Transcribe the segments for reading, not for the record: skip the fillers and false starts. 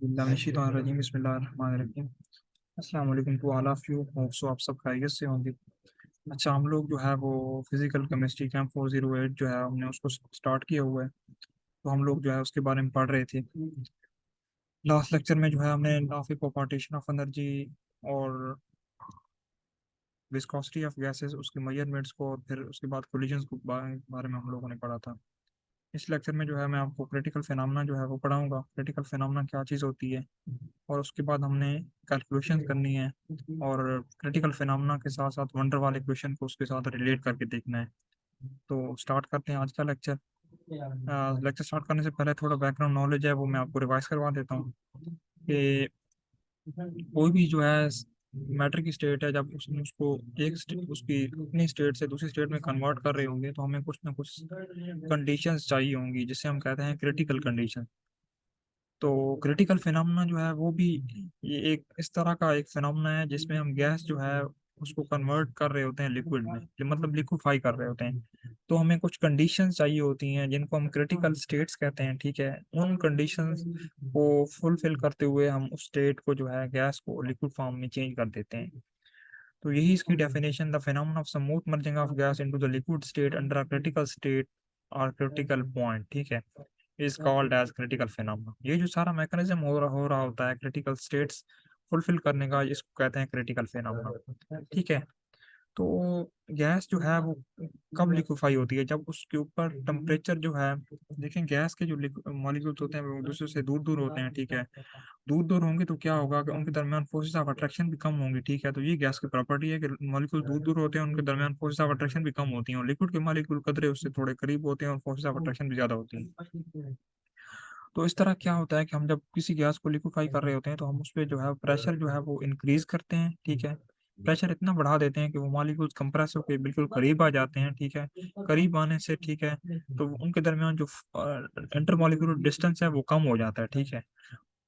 बिस्मिल्लाहिर्रहमानिर्रहीम बिस्मिल्लाहिर्रहमानिर्रहीम। अस्सलाम वालेकुम to all of you. Hope so आप सब खैरियत से होंगे। अच्छा, हम लोग जो है वो फिजिकल केमिस्ट्री कैंप 408 जो है हमने उसको स्टार्ट किया हुआ है। तो हम लोग जो है उसके बारे में पढ़ रहे थे। लास्ट लेक्चर में जो है हमने graphic of partition of energy और विस्कोसिटी ऑफ गैसेस, उसके मेजरमेंट्स को और फिर उसके बाद कोलिजन्स को बारे में हम लोगों ने पढ़ा था। इस लेक्चर में जो है मैं आपको क्रिटिकल फिनोमेना जो है वो पढ़ाऊंगा। क्रिटिकल फिनोमेना क्या चीज़ होती है, और उसके बाद हमने कैलकुलेशन करनी है, और क्रिटिकल फिनोमेना के साथ साथ वंडर वाले क्वेश्चन को उसके साथ रिलेट करके देखना है। तो स्टार्ट करते हैं आज का लेक्चर। लेक्चर स्टार्ट करने से पहले थोड़ा बैकग्राउंड नॉलेज है वो मैं आपको रिवाइज करवा देता हूँ कि कोई भी जो है मैटर की स्टेट है, जब उसने उसको उसकी अपनी स्टेट से दूसरी स्टेट में कन्वर्ट कर रहे होंगे तो हमें कुछ ना कुछ कंडीशंस चाहिए होंगी जिसे हम कहते हैं क्रिटिकल कंडीशन। तो क्रिटिकल फिनोमेना जो है वो भी ये एक इस तरह का एक फिनोमेना है जिसमें हम गैस जो है उसको कन्वर्ट कर रहे होते हैं लिक्विड में, जो मतलब लिक्विफाई कर रहे होते हैं। तो हमें कुछ कंडीशंस चाहिए होती हैं जिनको हम क्रिटिकल स्टेट्स कहते हैं। ठीक है, उन कंडीशंस को फुलफिल करते हुए हम उस स्टेट को जो है गैस को लिक्विड फॉर्म में चेंज कर देते हैं। तो यही इसकी definition, the phenomena of smooth merging of gas into the liquid state under a critical state और क्रिटिकल पॉइंट, ठीक है, is called as critical phenomena. ये जो सारा मैकेनिज्म हो रहा होता है क्रिटिकल स्टेट्स फुलफिल करने का, इसको कहते हैं क्रिटिकल फिनोमेना। ठीक है। तो गैस जो है वो कब लिक्विफाई होती है, जब उसके ऊपर टेम्परेचर जो है, देखें गैस के जो मॉलिक्यूल्स होते हैं वो एक दूसरे से दूर दूर होते हैं। ठीक है, दूर दूर होंगे तो क्या होगा कि उनके दरमियान फोर्सेस ऑफ अट्रैक्शन भी कम होंगी। ठीक है, तो ये गैस की प्रॉपर्टी है कि मॉलिक्यूल दूर दूर होते हैं, उनके दरमियान फोर्सेस ऑफ अट्रैक्शन भी कम होती हैं, और लिक्विड के मॉलिक्यूल कदरे उससे थोड़े करीब होते हैं और फोर्सेस ऑफ अट्रैक्शन भी ज्यादा होती हैं। तो इस तरह क्या होता है कि हम जब किसी गैस को लिक्विफाई कर रहे होते हैं तो हम उस पर जो है प्रेशर जो है वो इंक्रीज करते हैं। ठीक है, प्रेशर इतना बढ़ा देते हैं कि वो मॉलिक्यूल्स कंप्रेस होकर बिल्कुल करीब आ जाते हैं। ठीक है, करीब आने से ठीक है तो उनके दरमियान जो इंटर मॉलिक्यूलर डिस्टेंस है वो कम हो जाता है। ठीक है,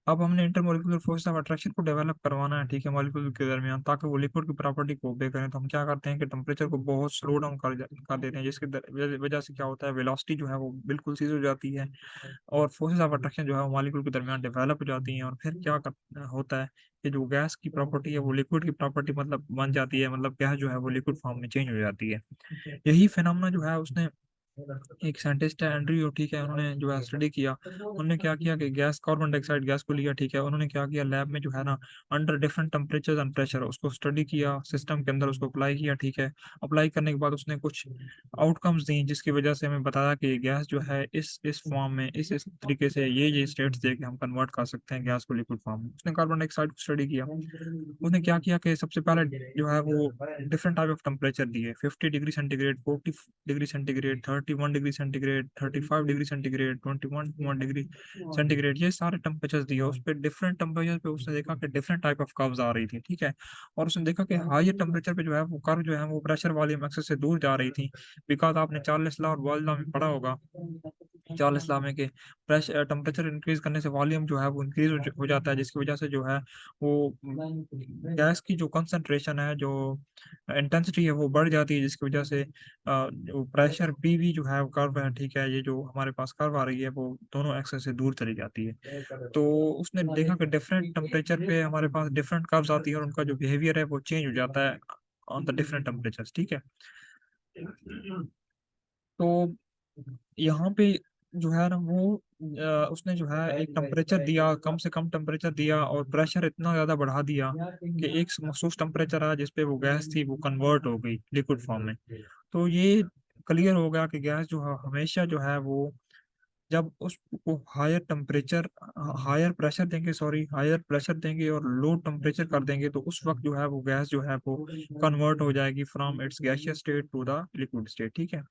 अब हमने इंटरमोलिकुलर फोर्स ऑफ अट्रैक्शन को डेवलप करवाना है। ठीक है, मॉलिक्यूल के दरमियान, ताकि वो लिक्विड की प्रॉपर्टी को ओबे करें। तो हम क्या करते हैं कि टेम्परेचर को बहुत स्लो डाउन कर देते हैं, जिसकी वजह से क्या होता है, वेलोसिटी जो है वो बिल्कुल सीज हो जाती है, और फोर्सेस ऑफ अट्रैक्शन जो है मॉलिक्यूल के दरमियान डेवलप हो जाती हैं। और फिर होता है कि जो गैस की प्रॉपर्टी है वो लिक्विड की प्रॉपर्टी मतलब बन जाती है, मतलब गैस जो है वो लिक्विड फॉर्म में चेंज हो जाती है। यही फिनोमेना जो है उसने एक साइंटिस्ट है एंड्रयू, ठीक है, उन्होंने जो है स्टडी किया। उन्होंने क्या किया कि गैस, कार्बन डाइऑक्साइड गैस को लिया। ठीक है, उन्होंने क्या किया, लैब में जो है ना under different temperature and pressure उसको स्टडी किया, सिस्टम के अंदर उसको अप्लाई किया। ठीक है, अप्लाई करने के बाद उसने कुछ आउटकम्स दी जिसकी वजह से हमें बताया कि गैस जो है इस फॉर्म में, इस तरीके से ये स्टेट्स दे के हम कन्वर्ट कर सकते हैं गैस को लिक्विड फॉर्म में। उसने कार्बन डाइऑक्साइड को स्टडी किया। उसने क्या किया कि सबसे पहले जो है वो डिफरेंट टाइप ऑफ टेम्परेचर दिए, 50 degree centigrade, 40 degree centigrade, 31 degree centigrade, 35 degree centigrade, 21 degree centigrade, ये सारे टेम्परेचर दिए। उस पर डिफरेंट टेम्परेचर पे उसने देखा कि डिफरेंट टाइप ऑफ कर्व्स आ रही थी। ठीक है, और उसने देखा कि हायर टेम्परेचर पे जो है वो कर्व जो है वो प्रेशर वॉल्यूम एक्सेस से दूर जा रही थी। बिकॉज आपने चार्ल्स लॉ और बॉयल लॉ में पढ़ा होगा, चार्ल्स लॉ में के प्रेशर टेम्परेचर इंक्रीज करने से वॉल्यूम जो है वो इंक्रीज हो जाता है, जिसकी वजह से जो है वो गैस की जो कंसंट्रेशन है, जो इंटेंसिटी है वो बढ़ जाती है, जिसकी वजह से जो प्रेशर पीवी जो है कर्व है, ठीक है, ये जो हमारे पास कर्व आ रही है वो दोनों एक्सेस से दूर चली जाती है। तो उसने देखा कि डिफरेंट टेम्परेचर पे हमारे पास डिफरेंट कर्व्स आती है और उनका जो बिहेवियर है वो चेंज हो जाता है ऑन द डिफरेंट टेम्परेचर। ठीक है, तो यहाँ पे जो है ना वो उसने जो है एक टेम्परेचर दिया, कम से कम टेम्परेचर दिया, और प्रेशर इतना ज़्यादा बढ़ा दिया कि एक मखसूस टेम्परेचर आया जिसपे वो गैस थी वो कन्वर्ट हो गई लिक्विड फॉर्म में। तो ये क्लियर हो गया कि गैस जो है हमेशा जो है वो जब उसको हायर टेम्परेचर, हायर प्रेशर देंगे, सॉरी हायर प्रेशर देंगे और लो टेम्परेचर कर देंगे तो उस वक्त जो है वो गैस जो है वो कन्वर्ट हो जाएगी from its gaseous state to the liquid state. ठीक है,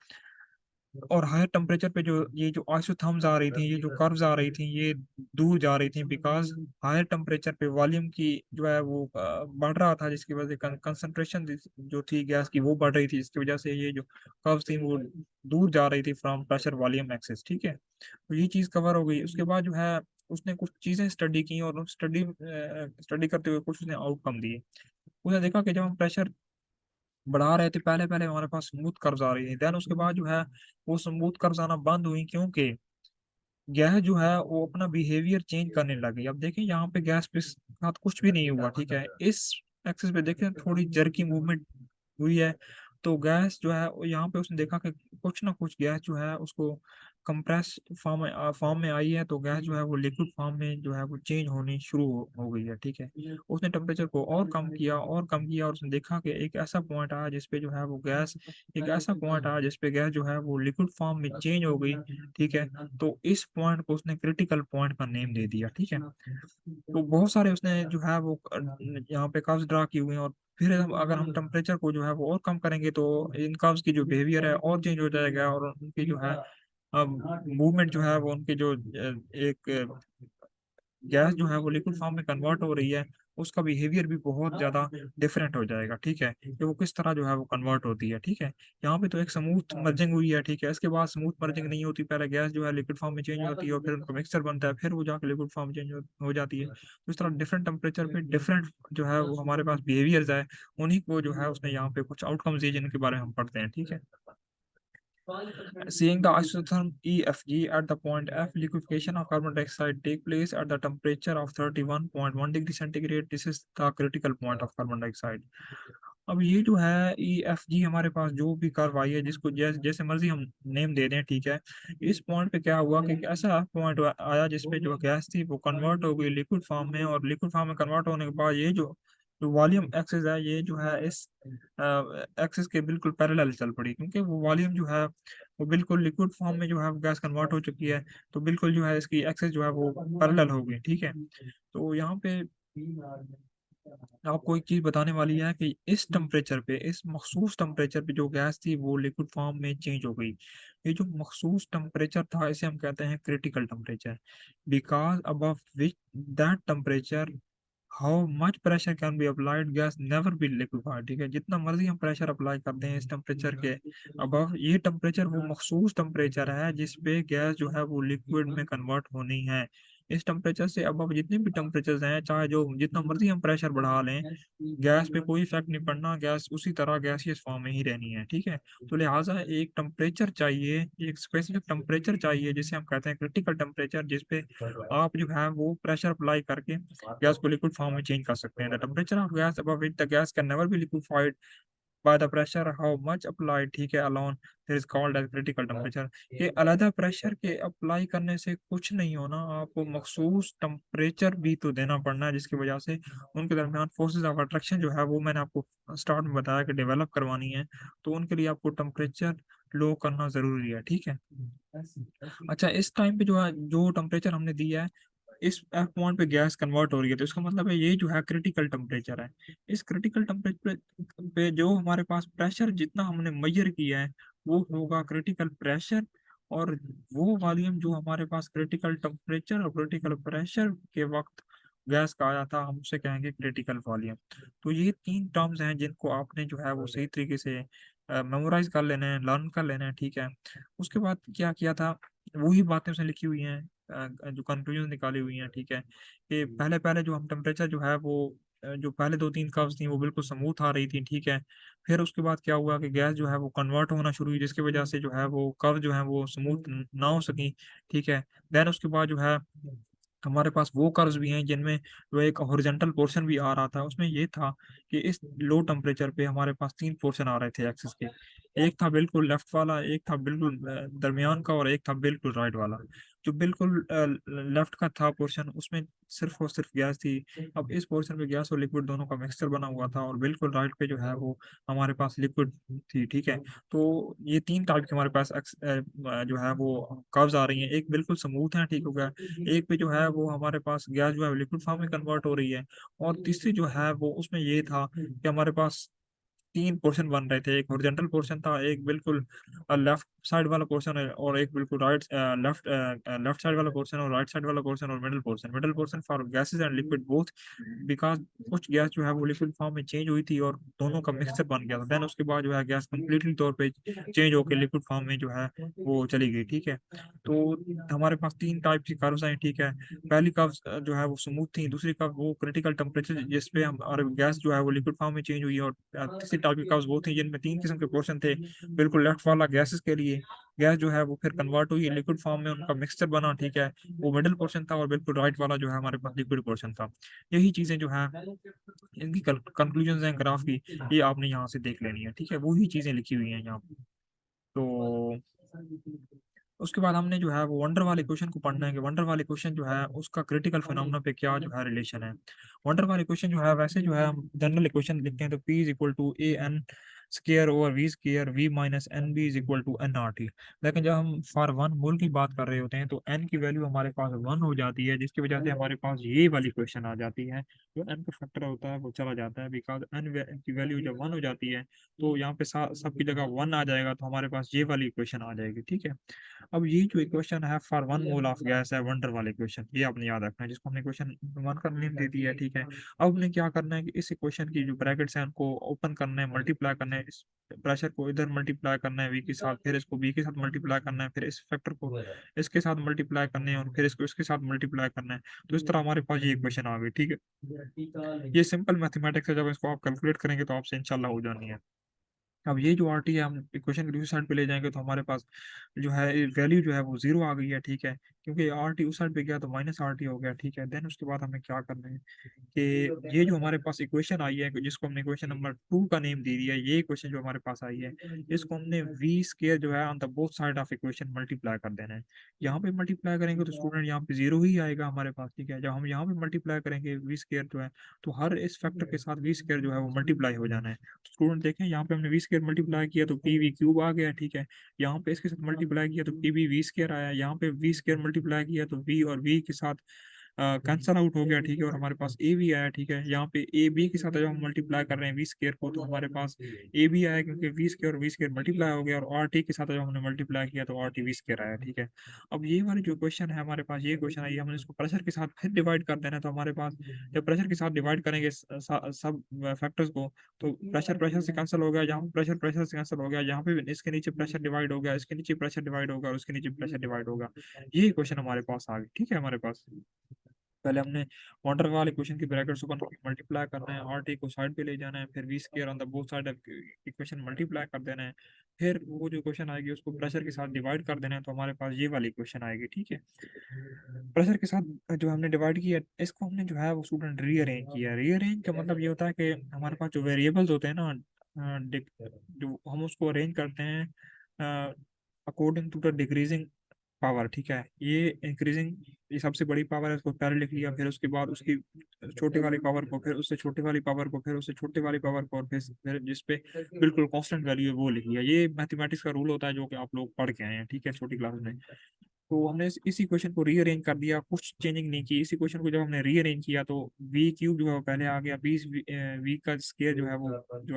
और हायर टेम्परेचर पे जो ये जो आइसोथर्म्स आ रही थी, ये जो कर्व्स आ रही थी, ये दूर जा रही थी, बिकॉज हायर टेम्परेचर पे वॉल्यूम की जो है वो बढ़ रहा था, जिसकी वजह से कंसंट्रेशन जो थी गैस की वो बढ़ रही थी, जिसकी वजह से ये जो कर्व्स थी वो दूर जा रही थी फ्रॉम प्रेशर वॉल्यूम एक्सेस। ठीक है, तो ये चीज़ कवर हो गई। उसके बाद जो है उसने कुछ चीज़ें स्टडी की, और स्टडी स्टडी करते हुए कुछ उसने आउटकम दिए। उसने देखा कि जब हम प्रेशर बढ़ा रहे थे, पहले पहले हमारे पास स्मूथ कर्व्स आ रही थी, देन उसके बाद जो है वो स्मूथ कर्व्स आना बंद हुई। क्योंकि गैस जो है वो अपना बिहेवियर चेंज करने लगी। अब देखिए यहाँ पे गैस पे साथ कुछ भी नहीं हुआ, ठीक है। इस एक्सिस पे देखें थोड़ी जर्की मूवमेंट हुई है, तो गैस जो है वो यहाँ पे उसने देखा कि कुछ ना कुछ गैस जो है उसको कंप्रेस फॉर्म में आई है, तो गैस जो है वो लिक्विड फॉर्म में जो है वो चेंज होनी शुरू हो गई है, ठीक है। उसने टेम्परेचर को और कम किया और उसने देखा कि एक ऐसा पॉइंट आया जिसपे जो है वो गैस एक ऐसा पॉइंट आया जिसपे गैस जो है वो लिक्विड फॉर्म में चेंज हो गई, ठीक है। तो इस पॉइंट को उसने क्रिटिकल पॉइंट का नेम दे दिया, ठीक है। तो बहुत सारे उसने जो है वो यहाँ पे कर्व्स ड्रा की हुई हैं, और फिर अगर हम टेम्परेचर को जो है वो और कम करेंगे तो इन कर्व्स की जो बिहेवियर है और चेंज हो जाएगा, और उनकी जो है मूवमेंट जो है वो उनके जो एक गैस जो है वो लिक्विड फॉर्म में कन्वर्ट हो रही है, उसका बिहेवियर भी बहुत ज्यादा डिफरेंट हो जाएगा, ठीक है, कि वो किस तरह जो है वो कन्वर्ट होती है, ठीक है। यहाँ पे तो एक स्मूथ मर्जिंग हुई है, ठीक है। इसके बाद स्मूथ मर्जिंग नहीं होती, पहले गैस जो है लिक्विड फॉर्म में चेंज होती है और फिर उनका मिक्सचर बनता है, फिर वो जाकर लिक्विड फॉर्म में चेंज हो जाती है। तो इस तरह डिफरेंट टेम्परेचर पे डिफरेंट जो है वो हमारे पास बिहेवियर्स है, उन्हीं को जो है उसने यहाँ पे कुछ आउटकम्स दिए जिनके बारे में हम पढ़ते हैं, ठीक है। Seeing the isotherm EFG at the point F, liquefaction of carbon dioxide take place at the temperature of 31.1 degree centigrade. This is the critical point of carbon dioxide. अब ये जो है EFG हमारे पास जो भी कर्व आई है, जिसको जैसे मर्जी हम नेम दे दें, ठीक है। इस पॉइंट पे क्या हुआ कि ऐसा पॉइंट आया जिसपे जो गैस थी वो कन्वर्ट हो गई लिक्विड फॉर्म में, और लिक्विड फॉर्म में कन्वर्ट होने के बाद ये जो जो वॉल्यूम एक्सिस है, ये जो है इस एक्सिस के बिल्कुल पैरेलल चल पड़ी, क्योंकि वो वॉल्यूम जो है वो बिल्कुल लिक्विड फॉर्म में जो है गैस कन्वर्ट हो चुकी है, तो बिल्कुल जो है इसकी एक्सेस जो है वो पैरेलल हो गई, ठीक है। तो यहाँ पे आपको एक चीज बताने वाली है कि इस टेम्परेचर पे, इस मखसूस टेम्परेचर पे जो गैस थी वो लिक्विड फॉर्म में चेंज हो गई। ये जो मखसूस टेम्परेचर था इसे हम कहते हैं critical temperature, because above which that temperature how much pressure can be applied gas never be liquefied, ठीक है। जितना मर्जी हम प्रेशर अप्लाई करते हैं इस टेम्परेचर के अबव, ये टेम्परेचर वो मखसूस टेम्परेचर है जिसपे गैस जो है वो लिक्विड में कन्वर्ट होनी है। इस टेम्परेचर से अबव जितने भी टेम्परेचर हैं, चाहे जो जितना मर्जी हम प्रेशर बढ़ा लें, गैस पे कोई इफेक्ट नहीं पड़ना, गैस उसी तरह गैसियस फॉर्म में ही रहनी है, ठीक है। तो लिहाजा एक टेम्परेचर चाहिए, एक स्पेसिफिक टेम्परेचर चाहिए जिसे हम कहते हैं क्रिटिकल टेम्परेचर, जिसपे आप जो है वो प्रेशर अप्लाई करके गैस को लिक्विड फॉर्म में चेंज कर सकते हैं। The temperature of gas above which the gas can never be liquified by the pressure how much applied, ठीक है, alone this is called as critical temperature. ये अलग प्रेशर के अप्लाई करने से कुछ नहीं होना, आपको मखसूस टेम्परेचर भी तो देना पड़ना है, जिसकी वजह से उनके दरमियान फोर्सेस ऑफ अट्रैक्शन जो है वो मैंने आपको स्टार्ट में बताया कि डेवलप करवानी है, तो उनके लिए आपको टेम्परेचर लो करना जरूरी है, ठीक है। अच्छा, इस टाइम पे जो है जो टेम्परेचर हमने दिया है, इस एफ पॉइंट पे गैस कन्वर्ट हो रही है, तो इसका मतलब है ये जो है क्रिटिकल टेम्परेचर है। इस क्रिटिकल टेम्परेचर पे जो हमारे पास प्रेशर जितना हमने मेजर किया है वो होगा क्रिटिकल प्रेशर, और वो वॉल्यूम जो हमारे पास क्रिटिकल टेम्परेचर और क्रिटिकल प्रेशर के वक्त गैस का आया था, हम उसे कहेंगे क्रिटिकल वॉल्यूम। तो ये तीन टर्म्स हैं जिनको आपने जो है वो सही तरीके से मेमोराइज कर लेना है, लर्न कर लेना है, ठीक है। उसके बाद क्या किया था, वही बातें उसने लिखी हुई हैं, जो कंक्लूजन निकाली हुई हैं, ठीक है। कि पहले पहले जो हम टेम्परेचर जो है वो जो पहले दो तीन कर्व्स थी वो बिल्कुल स्मूथ आ रही थी, ठीक है। फिर उसके बाद क्या हुआ कि गैस जो है वो कन्वर्ट होना शुरू हुई, जिसकी वजह से जो है वो कर्व जो है वो स्मूथ ना हो सकी, ठीक है। देन उसके बाद जो है हमारे पास वो कर्व्स भी हैं जिनमें जो एक हॉरिजॉन्टल पोर्शन भी आ रहा था, उसमें ये था कि इस लो टेम्परेचर पे हमारे पास तीन पोर्शन आ रहे थे एक्सिस के। एक था बिल्कुल लेफ्ट वाला, एक था बिल्कुल दरमियान का, और एक था बिल्कुल राइट वाला। जो बिल्कुल लेफ्ट का था पोर्शन, उसमें सिर्फ और सिर्फ गैस थी। अब इस पोर्शन पे गैस और लिक्विड दोनों का मिक्सचर बना हुआ था, और बिल्कुल राइट पे जो है वो हमारे पास लिक्विड थी, ठीक है। तो ये तीन टाइप के हमारे पास जो है वो कर्व्स आ रही हैं, एक बिल्कुल स्मूथ है, ठीक हो गया। एक पे जो है वो हमारे पास गैस जो है लिक्विड फॉर्म में कन्वर्ट हो रही है, और तीसरी जो है वो उसमें ये था कि हमारे पास तीन पोर्शन बन रहे थे, एक हॉरिजॉन्टल पोर्शन था, एक बिल्कुल लेफ्ट साइड वाला पोर्शन है, और एक बिल्कुल राइट लेफ्ट साइड वाला पोर्शन, और राइट साइड वाला पोर्शन, और middle portion for gases and liquid both, because कुछ गैस जो है वो लिक्विड फॉर्म में चेंज हुई थी और दोनों का मिक्सचर बन गया था। देन उसके बाद जो है गैस कंप्लीटली तौर पे चेंज होकर लिक्विड फॉर्म में जो है वो चली गई, ठीक है। तो हमारे पास तीन टाइप की कर्व्स आई, ठीक है। पहली कर्व जो है वो स्मूथ थी, दूसरी कर्व वो क्रिटिकल टेम्परेचर जिसपे हम और गैस जो है वो लिक्विड फॉर्म में चेंज हुई है, और तीसरी टॉपिक का वो थी जिनमें 3 किस्म के क्वेश्चन थे। बिल्कुल लेफ्ट वाला गैसेस के लिए, गैस जो है वो फिर कन्वर्ट हुई लिक्विड फॉर्म में, उनका मिक्सचर बना, ठीक है, वो मिडिल पोर्शन था। और बिल्कुल राइट वाला जो है हमारे पास लिक्विड पोर्शन था। यही चीजें जो है इनकी कंक्लूजन हैं ग्राफ की, ये आपने यहाँ से देख लेनी है, ठीक है, वही चीजें लिखी हुई हैं यहाँ पे। तो उसके बाद हमने जो है वो वंडर वाले क्वेश्चन को पढ़ना है कि वंडर वाले क्वेश्चन जो है उसका क्रिटिकल फिनोमेना पे क्या जो है रिलेशन है। वंडर वाले क्वेश्चन जो है वैसे जो है हम जनरल इक्वेशन लिखते हैं तो P is equal to A N square over V square V minus N B is equal to N R T. लेकिन जब हम फॉर वन मोल की बात कर रहे होते हैं तो एन की वैल्यू हमारे पास 1 हो जाती है, जिसकी वजह से हमारे पास ये वाली क्वेश्चन आ जाती है। जो एन का फैक्टर होता है वो चला जाता है, बिकॉज एन की वैल्यू जब 1 हो जाती है तो यहाँ पे सबकी जगह 1 आ जाएगा, तो हमारे पास ये वाली इक्वेशन आ जाएगी, ठीक है। अब ये जो इक्वेशन है फॉर 1 मोल ऑफ गैस है वंडर वाले इक्वेशन, ये आपने याद रखना है, जिसको हमने इक्वेशन 1 का नेम दे दिया है, ठीक है। अब हमने क्या करना है कि इस इक्वेशन की जो ब्रैकेट्स हैं उनको ओपन करना है, मल्टीप्लाई करना है, इस प्रेशर को इधर मल्टीप्लाई करना है वी के साथ, फिर इसको बी के साथ मल्टीप्लाई करना है, फिर इस फैक्टर को इसके साथ मल्टीप्लाई करने हैं, और फिर इसको इसके साथ मल्टीप्लाई करना है। तो इस तरह हमारे पास ये इक्वेशन आ गई, ठीक है। ये सिंपल मैथमेटिक्स है, जब इसको आप कैलकुलेट करेंगे तो आपसे इंशाल्लाह हो जानी है। अब ये जो आर टी है हम इक्वेशन की दूसरी साइड पे ले जाएंगे तो हमारे पास जो है वैल्यू जो है वो 0 आ गई है, ठीक है, क्योंकि आर टी उस साइड पे गया तो माइनस आर टी हो गया, ठीक है। देन उसके बाद हमें क्या करना है कि ये जो हमारे पास इक्वेशन आई है जिसको हमने इक्वेशन नंबर 2 का नेम दे दिया है, ये इक्वेशन जो हमारे पास आई है इसको हमने वी स्केयर जो है on the both side of equation multiply कर देना है। यहाँ पे मल्टीप्लाई करेंगे तो स्टूडेंट यहाँ पे 0 ही आएगा हमारे पास, ठीक है। जब हम यहाँ पे मल्टीप्लाई करेंगे वी स्केयर जो है तो हर इस फैक्टर के साथ वी स्केयर जो है वो मल्टीप्लाई हो जाना है। स्टूडेंट देखें यहाँ पे हमने वी स्केयर मल्टीप्लाई किया तो पी वी क्यूब आ गया, ठीक है। यहाँ पे इसके साथ मल्टीप्लाई किया तो पी वी वी स्केयर आया, यहाँ पे वी स्केयर मल्टीप्लाई किया तो वी और वी के साथ कैंसल आउट हो गया, ठीक है, और हमारे पास ए भी आया, ठीक है। यहाँ पे ए बी के साथ जब हम मल्टीप्लाई कर रहे हैं वी स्केयर को तो हमारे पास ए भी आया, क्योंकि वी स्केयर मल्टीप्लाई हो गया, और आर टी के साथ जब हमने मल्टीप्लाई किया तो आर टी वी स्केयर आया, ठीक है। अब ये वाली जो क्वेश्चन है हमारे पास, ये क्वेश्चन आई, हमने इसको प्रेशर के साथ फिर डिवाइड कर देना है, तो हमारे पास जब प्रेशर के साथ डिवाइड करेंगे सब फैक्टर्स को तो प्रेशर प्रेशर से कैंसिल हो गया, यहाँ प्रेशर प्रेशर से कैंसिल हो गया, यहाँ पे भी इसके नीचे प्रेशर डिवाइड हो गया, इसके नीचे प्रेशर डिवाइड होगा, और उसके नीचे प्रेशर डिवाइड होगा। ये क्वेश्चन हमारे पास आ गई, ठीक है। हमारे पास पहले हमने वाटर वाले क्वेश्चन की ब्रैकेट्स ओपन मल्टीप्लाई करना है, आर टी को साइड पे ले जाना है, फिर V square on the both side equation multiply कर देना है, फिर वो जो क्वेश्चन आएगी उसको प्रेशर के साथ डिवाइड कर देना है, तो हमारे पास ये वाली क्वेश्चन आएगी, ठीक है। प्रेशर के साथ जो हमने डिवाइड किया इसको हमने जो है वो स्टूडेंट रीअरेंज किया। रीअरेंज का मतलब ये होता है कि हमारे पास जो वेरिएबल्स होते हैं ना, जो हम उसको अरेंज करते हैं according to the decreasing power, ठीक है। ये इंक्रीजिंग, ये सबसे बड़ी पावर है, उसको पहले लिख लिया, फिर उसके बाद उसकी छोटी वाली पावर को, फिर उससे छोटी वाली पावर को, फिर उससे छोटी वाली पावर को, और फिर जिसपे बिल्कुल कांस्टेंट वैल्यू है वो लिख लिया। ये मैथमेटिक्स का रूल होता है जो कि आप लोग पढ़ के आए हैं, ठीक है, छोटी क्लास में। तो हमने इसी क्वेश्चन को रीअरेंज कर दिया, कुछ चेंजिंग नहीं की। इसी क्वेश्चन को जब हमने रीअरेंज किया तो वी क्यूब जो है वो पहले आ गया, बीस वी का स्केयर जो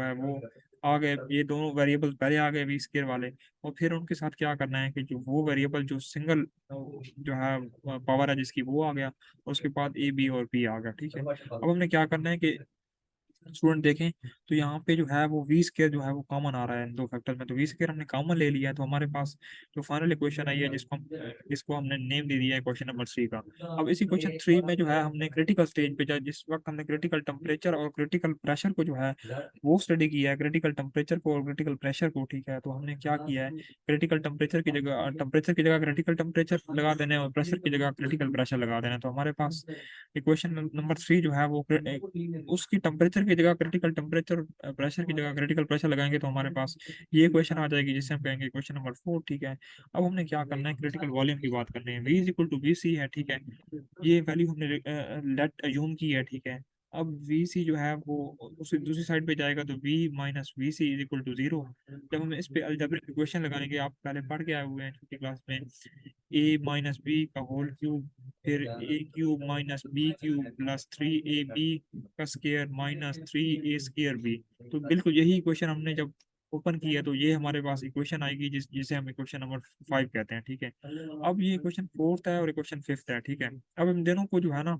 है वो आ गए, ये दोनों वेरिएबल पहले आ गए वी स्केयर वाले। और फिर उनके साथ क्या करना है कि जो वो वेरिएबल जो सिंगल जो है पावर है जिसकी, वो आ गया। उसके बाद ए बी और बी आ गया, ठीक है। अब हमने क्या करना है कि स्टूडेंट देखें तो यहाँ पे जो है वो वी स्केयर जो है वो कॉमन आ रहा है इन दो फैक्टर में, तो वी स्केयर हमने कॉमन ले लिया है, तो हमारे पास जो फाइनल इक्वेशन आई है जिसको हमने नेम दे दिया है क्वेश्चन नंबर 3 का। अब इसी क्वेश्चन 3 में जो है हमने क्रिटिकल स्टेज पे जिस वक्त हमने क्रिटिकल टेम्परेचर और क्रिटिकल प्रेशर को जो है वो स्टडी किया है, क्रिटिकल टेम्परेचर को और क्रिटिकल प्रेशर को, ठीक है। तो हमने क्या किया है, क्रिटिकल टेम्परेचर की जगह क्रिटिकल टेम्परेचर लगा देना है, और प्रेशर की जगह क्रिटिकल प्रेशर लगा देना है। तो हमारे पास इक्वेशन नंबर 3 जो है वो उसकी टेम्परेचर की जगह क्रिटिकल टेम्परेचर, प्रेशर की जगह क्रिटिकल प्रेशर लगाएंगे तो हमारे पास ये क्वेश्चन आ जाएगी, जिसे हम कहेंगे क्वेश्चन नंबर 4, ठीक है। अब हमने क्या करना है, क्रिटिकल वॉल्यूम की बात करनी है, V is equal to V C है, ठीक है। ये वैल्यू हमने लेट अज्यूम की है, ठीक है। अब वी सी जो है वो उसी दूसरी साइड पे जाएगा तो V minus V C is equal to 0। जब हम इस पे अलजेब्रिक इक्वेशन लगाएंगे, आप पहले पढ़ के आए हुए हैं छोटी क्लास में, ए माइनस बी का होल क्यूब, फिर A cube minus B cube plus 3ab का square minus 3a square B. तो बिल्कुल यही इक्वेशन हमने जब ओपन किया तो ये हमारे पास इक्वेशन आएगी जिसे हम इक्वेशन नंबर 5 कहते हैं, ठीक है। अब ये इक्वेशन फोर्थ है और इक्वेशन फिफ्थ है, ठीक है। अब इन दोनों को जो है ना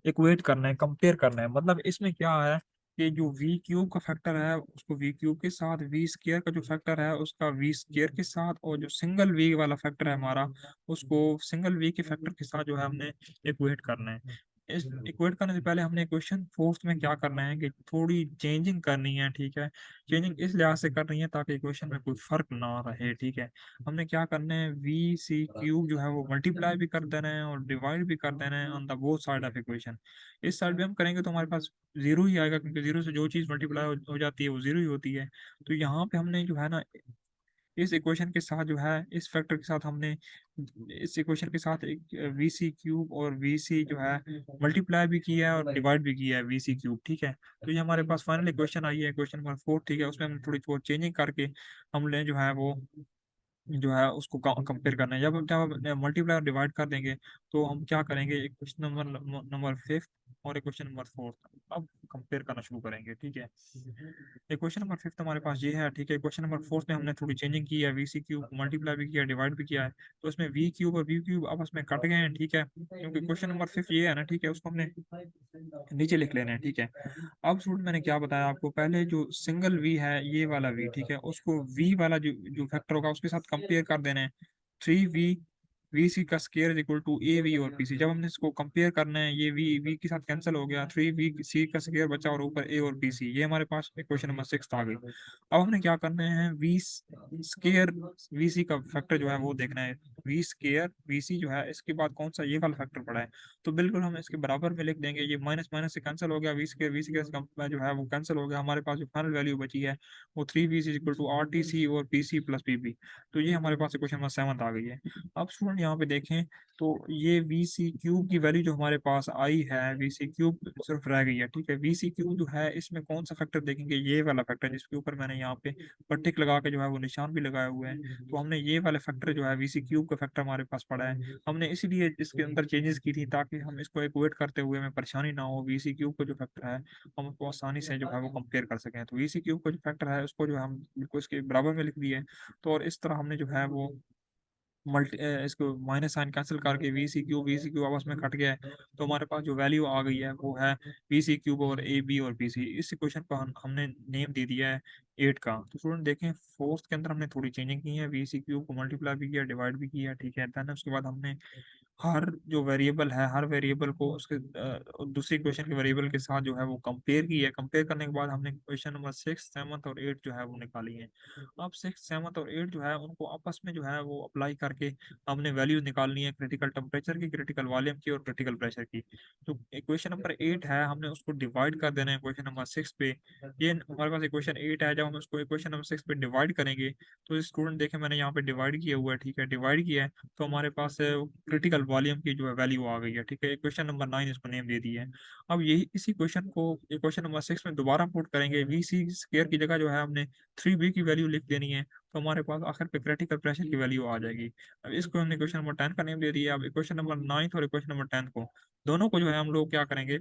इक्वेट करना है, कंपेयर करना है। मतलब इसमें क्या है कि जो वी क्यूब का फैक्टर है उसको वी क्यूब के साथ, वी स्केयर का जो फैक्टर है उसका वी स्केयर के साथ, और जो सिंगल वी वाला फैक्टर है हमारा उसको सिंगल वी के फैक्टर के साथ जो है हमने इक्वेट करना है। इस इक्वेट करने से पहले हमने क्वेश्चन फोर्थ में क्या करना है कि थोड़ी चेंजिंग करनी है, ठीक है। चेंजिंग इस लिहाज से करनी है ताकि इक्वेशन में कोई फर्क ना रहे, ठीक है। हमने क्या करना है, वी सी क्यूब जो है वो मल्टीप्लाई भी कर देना है और डिवाइड भी कर देना है on the both side of equation. इस साइड भी हम करेंगे तो हमारे पास जीरो ही आएगा, क्योंकि जीरो से जो चीज़ मल्टीप्लाई हो जाती है वो जीरो ही होती है। तो यहाँ पे हमने जो है ना, इस इक्वेशन के साथ जो है, इस फैक्टर के साथ हमने इस इक्वेशन के साथ एक वी सी क्यूब और वी सी जो है मल्टीप्लाई भी किया है और डिवाइड भी किया है वी सी क्यूब, ठीक है। तो ये हमारे पास फाइनल इक्वेशन आई है, क्वेश्चन नंबर 4, ठीक है। उसमें हम थोड़ी बहुत चेंजिंग करके हमने जो है वो जो है उसको कंपेयर करना है। जब मल्टीप्लाई और डिवाइड कर देंगे तो हम क्या करेंगे, एक क्वेश्चन नंबर नंबर 5 और एक क्वेश्चन नंबर 4 अब कंपेयर करना शुरू करेंगे, ठीक है। एक क्वेश्चन नंबर 5 हमारे पास ये है, ठीक है। क्वेश्चन नंबर 4 में हमने थोड़ी चेंजिंग की है, वी सी क्यूब मल्टीप्लाई भी किया, डिवाइड भी किया है। तो उसमें वी क्यूब और वी क्यूब आपस में कट गए हैं, ठीक है, क्योंकि क्वेश्चन नंबर 5 ये है ना, ठीक है, उसको हमने नीचे लिख लेना है, ठीक है। अब स्टूडेंट मैंने क्या बताया आपको, पहले जो सिंगल वी है, ये वाला वी, ठीक है, उसको वी वाला जो जो फैक्टर होगा उसके साथ कंपेयर कर देना है। 3v वी सी का square is equal to A V और पी सी। जब हमने इसको कंपेयर करना है, ये वी वी के साथ कैंसिल हो गया, 3v सी का स्केयर बचा और ऊपर ए और पी सी। ये हमारे पास क्वेश्चन नंबर 6 आ गई। अब हमने क्या करना है, वी स्केयर वी सी का फैक्टर जो है वो देखना है। वी स्केयर वी सी जो है, इसके बाद कौन सा ये वाला फैक्टर पड़ा है, तो बिल्कुल हम इसके बराबर में लिख देंगे। ये माइनस माइनस से कैंसिल हो गया, वी स्केयर जो है वो कैंसिल हो गया। हमारे पास जो फाइनल वैल्यू बची है वो 3v is equal to R T C और P C plus P B. तो ये हमारे पास क्वेश्चन नंबर 7 आ गई है। अब स्टूडेंट यहाँ पे देखें तो ये वी सी क्यूब की वैल्यू जो हमारे पास आई है, वी सी क्यूब सिर्फ रह गई है, ठीक है। वी सी क्यूब जो है इसमें कौन सा फैक्टर देखेंगे, ये वाला फैक्टर जिसके ऊपर मैंने यहाँ पे टिक लगा के जो है वो निशान भी लगाए हुए हैं। तो हमने ये वाले फैक्टर जो है, वी सी क्यूब का फैक्टर हमारे पास पड़ा है, हमने इसीलिए इसके अंदर चेंजेस की थी ताकि हम इसको इक्वेट करते हुए हमें परेशानी ना हो। वी सी क्यूब का जो फैक्टर है हम उसको आसानी से जो है वो कंपेयर कर सकें। तो वी सी क्यूब का जो फैक्टर है उसको जो है हम बिल्कुल इसके बराबर में लिख दिए। तो और इस तरह हमने जो है वो इसको माइनस साइन कैंसिल करके वी सी क्यू आपस में कट गया है। तो हमारे पास जो वैल्यू आ गई है वो है वी सी क्यूब और ए बी और पी सी। इस इक्वेशन को हमने नेम दे दिया है 8 का। तो स्टूडेंट देखें, फोर्थ के अंदर हमने थोड़ी चेंजिंग की है, वी सी क्यूब को मल्टीप्लाई भी किया, डिवाइड भी किया, ठीक है। देन उसके बाद हमने हर जो वेरिएबल है, हर वेरिएबल को उसके दूसरी इक्वेशन के वेरिएबल के साथ जो है वो कंपेयर की है। कंपेयर करने के बाद हमने क्वेश्चन नंबर 6, 7 और 8 जो है वो निकाली है। अब 6, 7 और 8 जो है उनको आपस में जो है वो अप्लाई करके हमने वैल्यू निकालनी है क्रिटिकल टेम्परेचर की, क्रिटिकल वॉल्यूम की और क्रिटिकल प्रेशर की। तो इक्वेशन नंबर 8 है, हमने उसको डिवाइड कर देना है इक्वेशन नंबर 6 पे। ये हमारे पास इक्वेशन 8 है, जब हम उसको इक्वेशन नंबर 6 पे डिवाइड करेंगे तो स्टूडेंट देखें मैंने यहाँ पे डिवाइड किया हुआ है, ठीक है, डिवाइड किया है। तो हमारे पास क्रिटिकल वॉल्यूम की जो है वैल्यू आ गई है, ठीक है। क्वेश्चन नंबर 9 इसको नेम दे दी है। अब यही इसी क्वेश्चन को क्वेश्चन नंबर 6 में दोबारा पुट करेंगे, वी सी स्केयर की जगह जो है हमने 3b की वैल्यू लिख देनी है। तो हमारे पास आखिर पे क्रिटिकल प्रेशर की वैल्यू आ जाएगी। अब इसको हमने क्वेश्चन नंबर 10 का नेम दे दिया। अब क्वेश्चन नंबर 9 और क्वेश्चन नंबर 10 को, दोनों को जो है हम लोग क्या करेंगे,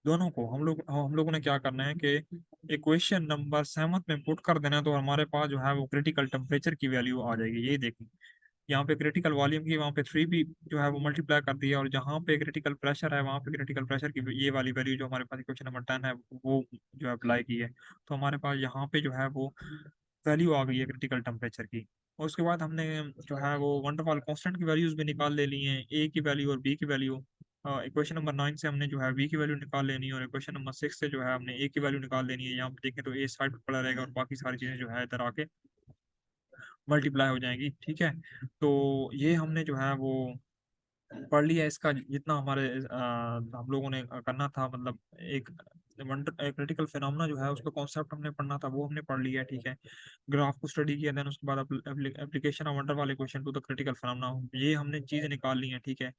दोनों को हम लोगों ने क्या करना है कि इक्वेशन नंबर 7 में पुट कर देना है। तो हमारे पास जो है वो क्रिटिकल टेम्परेचर की वैल्यू आ जाएगी। ये देखिए, यहाँ पे क्रिटिकल वॉल्यूम की वहाँ पे 3b जो है वो मल्टीप्लाई कर दिया, और जहाँ पे क्रिटिकल प्रेशर है वहाँ पे क्रिटिकल प्रेशर की ये वाली वैल्यू जो हमारे पास क्वेश्चन नंबर 10 है वो जो है अप्लाई की है। तो हमारे पास यहाँ पे जो है वो वैल्यू आ गई है क्रिटिकल टेम्परेचर की। और उसके बाद हमने जो है वो वंडरवॉल कांस्टेंट की वैल्यूज भी निकाल ले ली हैं, ए की वैल्यू और बी की वैल्यू। इक्वेशन नंबर 9 से हमने जो है बी की वैल्यू निकाल लेनी है, और इक्वेशन नंबर 6 से जो है हमने ए की वैल्यू निकाल लेनी है। यहाँ पे देखें तो ए साइड पर पड़ा रहेगा और बाकी सारी चीज़ें जो है इधर आके मल्टीप्लाई हो जाएंगी, ठीक है। तो ये हमने जो है वो पढ़ लिया। इसका जितना हमारे हम लोगों ने करना था, मतलब एक वंडर क्रिटिकल फिनोमेना जो है उसका कॉन्सेप्ट हमने पढ़ना था, वो हमने पढ़ लिया है, ठीक है। ग्राफ को स्टडी किया, देन उसके बाद application of Van der Waals question to the critical phenomena, ये हमने चीज़ निकाल ली है, ठीक है।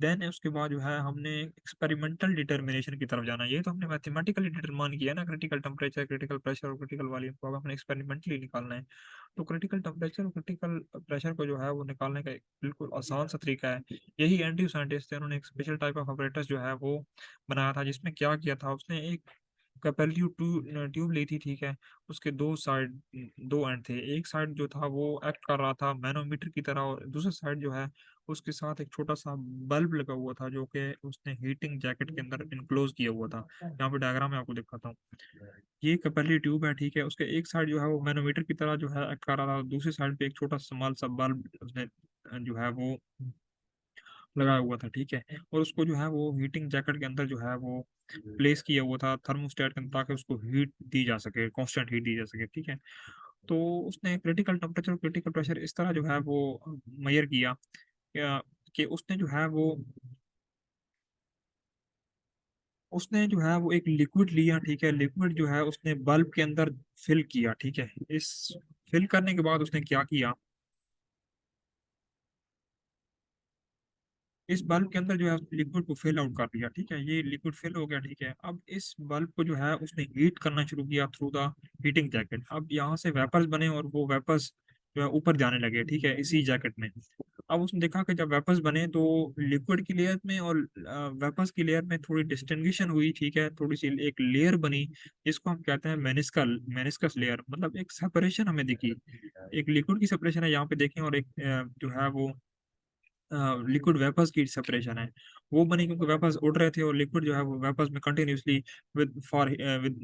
देन उसके बाद जो है हमने एक्सपेरिमेंटल डिटर्मिनेशन की तरफ जाना है। ये तो हमने मैथमेटिकली डिटरमाइन किया ना, क्रिटिकल टेम्परेचर, क्रिटिकल प्रेशर और क्रिटिकल वॉल्यूम को, अब हमने एक्सपेरिमेंटली निकालना है। तो क्रिटिकल टेम्परेचर और क्रिटिकल प्रेशर को जो है वो निकालने का एक बिल्कुल आसान सा तरीका है। यही एंड्रयू साइंटिस्ट थे, उन्होंने एक स्पेशल टाइप ऑफ apparatus जो है वो बनाया था, जिसमें क्या किया था उसने, एक कैपेलिटी ट्यूब ली थी, ठीक है। उसके दो साइड, दो एंड थे। एक साइड जो था वो एक्ट कर रहा था मैनोमीटर की तरह, और दूसरा साइड जो है उसके साथ एक छोटा सा बल्ब लगा हुआ था जो कि उसने हीटिंग जैकेट के अंदर इनक्लोज किया हुआ था। यहाँ पे डायग्राम में आपको दिखाता हूँ। ये कैपेलिटी ट्यूब है, ठीक है। उसके एक साइड जो है वो मैनोमीटर की तरह जो है एक्ट कर रहा था, दूसरी साइड पे एक छोटा सा स्मॉल सा बल्ब उसने जो है वो लगाया हुआ था, ठीक है। और उसको जो है वो हीटिंग जैकेट के अंदर जो है वो प्लेस किया हुआ था थर्मोस्टेट के अंदर, ताकि उसको हीट दी जा सके, कांस्टेंट हीट दी जा सके, ठीक है। तो उसने क्रिटिकल टेम्परेचर, क्रिटिकल प्रेशर इस तरह जो है वो मेजर किया, कि उसने जो है वो एक लिक्विड लिया, ठीक है। लिक्विड जो है उसने बल्ब के अंदर फिल किया, ठीक है। इस फिल करने के बाद उसने क्या किया, इस बल्ब के अंदर जो है लिक्विड को फिल आउट कर दिया, ठीक है। ये लिक्विड फिल हो गया, ठीक है। अब इस बल्ब को जो है उसने हीट करना शुरू किया थ्रू द हीटिंग जैकेट। अब यहाँ से वेपर्स बने और वो वेपर्स जो है ऊपर जाने लगे, ठीक है, इसी जैकेट में। अब उसने देखा कि जब वेपर्स बने तो लिक्विड की लेयर में और वेपर्स की लेयर में थोड़ी डिस्टिंग्विशन हुई, ठीक है, थोड़ी सी एक लेयर बनी, जिसको हम कहते हैं मेनिस्कल मेनिस्कस लेयर, मतलब एक सेपरेशन हमें दिखी। एक लिक्विड की सेपरेशन है यहाँ पे देखें, और एक जो है वो लिक्विड वेपर्स की सेपरेशन है, वो बनी, क्योंकि वेपर्स उड़ रहे थे और लिक्विड जो है वो वेपर्स में continuously with for with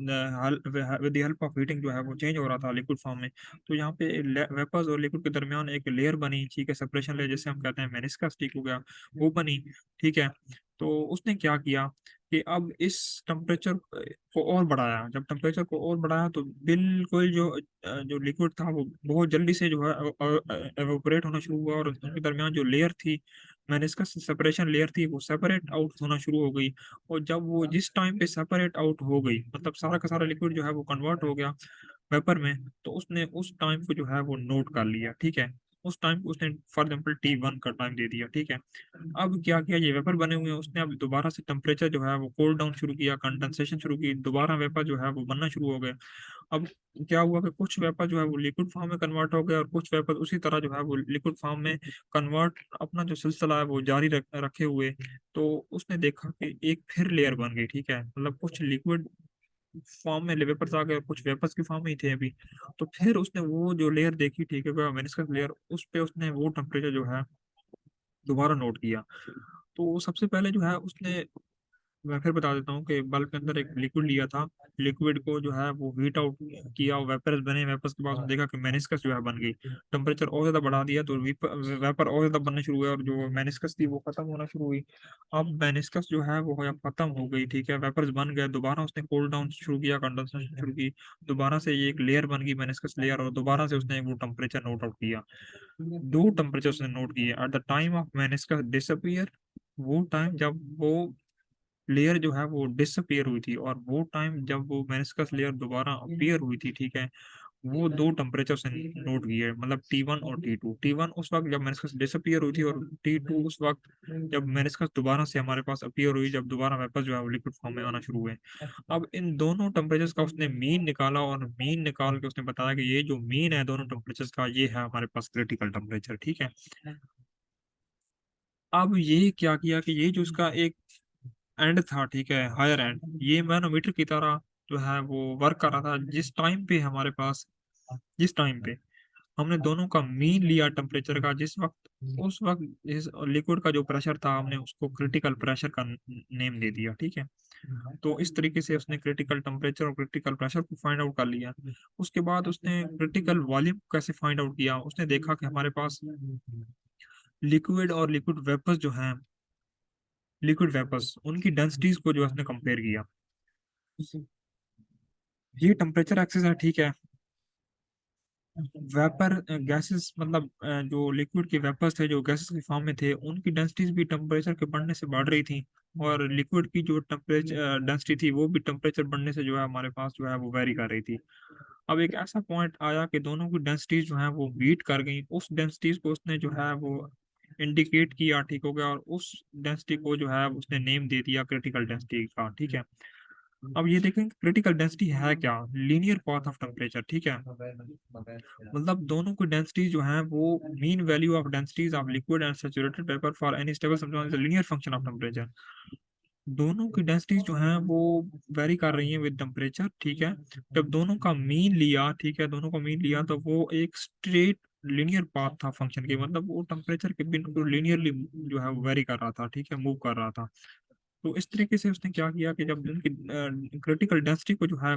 with the help of heating जो है वो चेंज हो रहा था लिक्विड फॉर्म में। तो यहाँ पे वेपर्स और लिक्विड के दरमियान एक लेयर बनी, ठीक है, सेपरेशन लेयर, जिसे हम कहते हैं मेनिस्कस, ठीक हो गया, वो बनी, ठीक है। तो उसने क्या किया कि अब इस टेम्परेचर को और बढ़ाया। जब टेम्परेचर को और बढ़ाया तो बिल्कुल जो लिक्विड था वो बहुत जल्दी से जो है एवोपरेट होना शुरू हुआ, और उनके दरमियान जो लेयर थी, मैंने इसका सेपरेशन लेयर थी, वो सेपरेट आउट होना शुरू हो गई। और जब वो जिस टाइम पे सेपरेट आउट हो गई, मतलब सारा का सारा लिक्विड जो है वो कन्वर्ट हो गया वेपर में, तो उसने उस टाइम को जो है वो नोट कर लिया, ठीक है। उस टाइम को उसने फॉर एग्जाम्पल T1 का टाइम दे दिया, ठीक है। अब क्या किया, ये वेपर बने हुए हैं, उसने अब दोबारा से टेम्परेचर जो है वो कूल डाउन शुरू किया, कंडेंसेशन शुरू की, दोबारा वेपर जो है वो बनना शुरू हो गए। अब क्या हुआ कि कुछ वेपर जो है वो लिक्विड फॉर्म में कन्वर्ट हो गया, और कुछ वेपर उसी तरह जो है वो लिक्विड फॉर्म में कन्वर्ट अपना जो सिलसिला है वो जारी रखे हुए। तो उसने देखा कि एक फिर लेयर बन गई, ठीक है, मतलब कुछ लिक्विड फॉर्म में वेपर्स आ गए और कुछ वेपर्स की फॉर्म में ही थे अभी। तो फिर उसने वो जो लेयर देखी, ठीक है, मेनिस्कस लेयर, उस पे उसने वो टेम्परेचर जो है दोबारा नोट किया। तो सबसे पहले जो है उसने, मैं फिर बता देता हूँ कि बल्ब के अंदर एक लिक्विड लिया था, लिक्विड को जो है वो हीट आउट किया, वेपर्स बने, वेपर्स के बाद उसने देखा कि मेनिस्कस जो है बन गई। टेम्परेचर और ज्यादा बढ़ा दिया तो वेपर और ज्यादा बनने शुरू हुए, और जो मेनिस्कस थी वो खत्म होना शुरू हुई। अब मेनिस्कस जो है वो खत्म हो गई, ठीक है, वेपर्स बन गए, दोबारा उसने कूल डाउन शुरू किया, कंडेंसेशन शुरू की, दोबारा से ये एक लेयर बन गई मेनिस्कस लेयर, और दोबारा से उसने वो टेम्परेचर नोट आउट किया। दो टेम्परेचर उसने नोट किए at the time of meniscus disappear, वो टाइम जब वो लेयर जो है वो डिसअपियर हुई थी, और वो टाइम जब वो मेनिस्कस लेयर दोबारा अपीयर हुई थी, ठीक है। वो दो टेम्परेचर से नोट किए, मतलब T1 और T2। T1 उस वक्त जब मेनिस्कस डिसअपियर हुई थी, और T2 उस वक्त जब मेनिस्कस दोबारा से हमारे पास अपीयर हुई, जब दोबारा वेपर जो है वो लिक्विड फॉर्म में आना शुरू हुए। अब इन दोनों टेम्परेचर्स का उसने मीन निकाला, और मीन निकाल के उसने बताया कि ये जो मीन है दोनों टेम्परेचर्स का, ये है हमारे पास क्रिटिकल टेम्परेचर, ठीक है। अब ये क्या किया कि ये जो उसका एक एंड था, ठीक है, हायर एंड, ये मैनोमीटर की तरह जो है वो वर्क कर रहा था। जिस टाइम पे हमारे पास, जिस टाइम पे हमने दोनों का मीन लिया टेम्परेचर का, जिस वक्त, उस वक्त इस लिक्विड का जो प्रेशर था, हमने उसको क्रिटिकल प्रेशर का नेम दे दिया, ठीक है। तो इस तरीके से उसने क्रिटिकल टेम्परेचर और क्रिटिकल प्रेशर को फाइंड आउट कर लिया। उसके बाद उसने क्रिटिकल वॉल्यूम कैसे फाइंड आउट किया, उसने देखा कि हमारे पास लिक्विड और लिक्विड वेपर्स जो हैं, लिक्विड वेपर्स, उनकी डेंसिटीज को जो है उसने कंपेयर किया। ये टेम्परेचर एक्सेस है, ठीक है। वेपर गैसेस, मतलब जो लिक्विड के वेपर्स थे, जो गैसेस के फॉर्म में थे, उनकी डेंसिटीज भी टेम्परेचर के बढ़ने से बढ़ रही थी, और लिक्विड की जो टेम्परेचर डेंसिटी थी वो भी टेम्परेचर बढ़ने से जो है हमारे पास जो है वो वेरी कर रही थी। अब एक ऐसा पॉइंट आया कि दोनों की डेंसिटीज जो है वो बीट कर गई। उस डेंसिटीज को उसने जो है वो इंडिकेट किया, ठीक हो गया, और उस डेंसिटी को जो है उसने नेम दे दिया क्रिटिकल डेंसिटी का, ठीक है। अब ये देखें क्रिटिकल डेंसिटी है क्या, लीनियर पाथ ऑफ टेम्परेचर, ठीक है। मतलब दोनों की डेंसिटी जो है वो mean value of densities of liquid and saturated vapour for any stable substance linear function of temperature. दोनों की डेंसिटीज जो हैं वो वेरी कर रही हैं विद टेम्परेचर, ठीक है। जब दोनों का मीन लिया, ठीक है, दोनों का मीन लिया, तो वो एक स्ट्रेट लीनियर पाथ था फंक्शन के, मतलब वो टेम्परेचर के बिल्कुल लीनियरली जो है वो वेरी कर रहा था, ठीक है, मूव कर रहा था। तो इस तरीके से उसने क्या किया कि जब उनकी क्रिटिकल डेंसिटी को जो है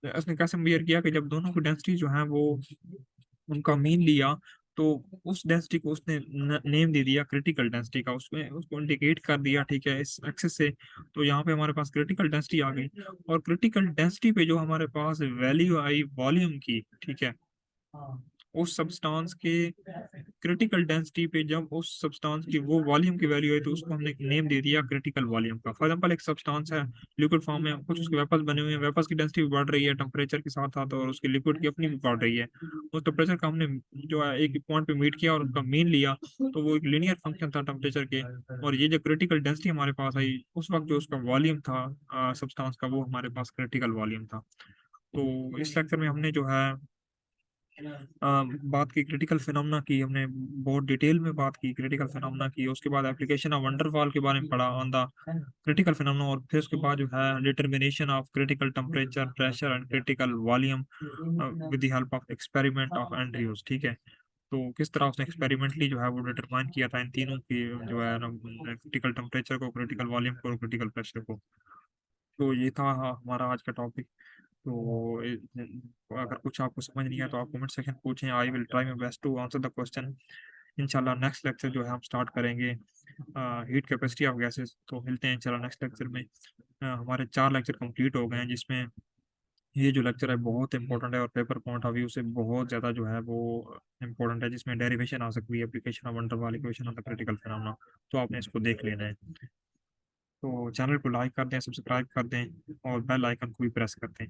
उसने कैसे मेजर किया कि जब दोनों की डेंसिटी जो है वो उनका मीन लिया, तो उस डेंसिटी को उसने नेम दे दिया क्रिटिकल डेंसिटी का, उसमें उसको इंडिकेट कर दिया, ठीक है, इस एक्सेस से। तो यहाँ पे हमारे पास क्रिटिकल डेंसिटी आ गई, और क्रिटिकल डेंसिटी पे जो हमारे पास वैल्यू आई वॉल्यूम की, ठीक है, उस सब्सटेंस के क्रिटिकल डेंसिटी पे जब उस सब्सटेंस की वो वॉल्यूम की वैल्यू है, तो उसको हमने एक नेम दे दिया क्रिटिकल वॉल्यूम का। फॉर एग्जांपल एक सब्सटेंस है लिक्विड फॉर्म में, कुछ उसके वेपर्स बने हुए हैं, वेपर्स की डेंसिटी भी बढ़ रही है टेम्परेचर के साथ साथ, और उसकी लिक्विड की अपनी भी बढ़ रही है। उस टेम्परेचर का हमने जो है एक पॉइंट पे मीट किया और उसका मीन लिया, तो वो एक लीनियर फंक्शन था टेम्परेचर के। और ये जो क्रिटिकल डेंसिटी हमारे पास आई उस वक्त, जो उसका वॉल्यूम था सब्सटेंस का, वो हमारे पास क्रिटिकल वॉल्यूम था। तो इस लेक्चर में हमने जो है बात की क्रिटिकल फिनोमेना की, हमने बहुत डिटेल में बात की क्रिटिकल फिनोमेना की। उसके बाद एप्लीकेशन ऑफ वंडरवॉल के बारे में पढ़ा ऑन द क्रिटिकल फिनोमेना, और फिर उसके बाद जो है determination of critical temperature, pressure and critical volume with the help of experiment of Andrews, ठीक है। तो किस तरह उसने एक्सपेरिमेंटली जो है वो डिटरमाइन किया था इन तीनों की जो है क्रिटिकल टेम्परेचर को, क्रिटिकल वॉल्यूम को और क्रिटिकल प्रेशर को। तो ये था हमारा आज का टॉपिक। तो अगर कुछ आपको समझ नहीं है तो आप कमेंट सेक्शन पूछें, I will try my best to answer the question. इंशाल्लाह नेक्स्ट लेक्चर जो है हम स्टार्ट करेंगे हीट कैपेसिटी ऑफ गैसेस। तो मिलते हैं इंशाल्लाह नेक्स्ट लेक्चर में। हमारे 4 लेक्चर कंप्लीट हो गए हैं, जिसमें ये जो लेक्चर है बहुत इंपॉर्टेंट है, और पेपर पॉइंट ऑफ व्यू से बहुत ज़्यादा जो है वो इंपॉर्टेंट है, जिसमें डेरिवेशन आ सकती है, एप्लीकेशन ऑफ वंडर वाल equation of the critical phenomena. तो आपने इसको देख लेना है। तो चैनल को लाइक कर दें, सब्सक्राइब कर दें, और बेल आइकन को भी प्रेस कर दें।